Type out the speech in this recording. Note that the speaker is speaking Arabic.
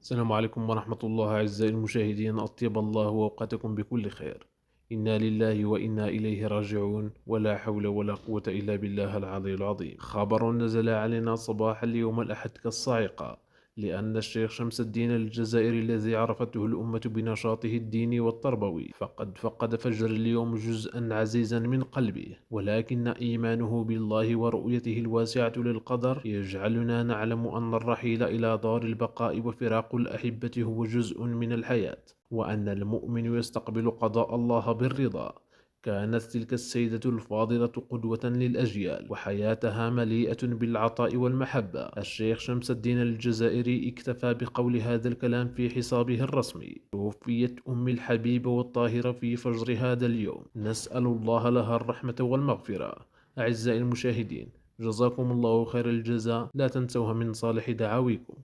السلام عليكم ورحمة الله أعزائي المشاهدين، أطيب الله أوقاتكم بكل خير. إنا لله وإنا إليه راجعون، ولا حول ولا قوة إلا بالله العلي العظيم. خبر نزل علينا صباح اليوم الأحد كالصاعقة، لأن الشيخ شمس الدين الجزائري الذي عرفته الأمة بنشاطه الديني والتربوي فقد فقد فجر اليوم جزءا عزيزا من قلبه، ولكن إيمانه بالله ورؤيته الواسعة للقدر يجعلنا نعلم أن الرحيل إلى دار البقاء وفراق الأحبة هو جزء من الحياة، وأن المؤمن يستقبل قضاء الله بالرضا. كانت تلك السيدة الفاضلة قدوة للأجيال، وحياتها مليئة بالعطاء والمحبة. الشيخ شمس الدين الجزائري اكتفى بقول هذا الكلام في حسابه الرسمي. توفيت أم الحبيب والطاهرة في فجر هذا اليوم، نسأل الله لها الرحمة والمغفرة. أعزائي المشاهدين، جزاكم الله خير الجزاء، لا تنسوها من صالح دعاويكم.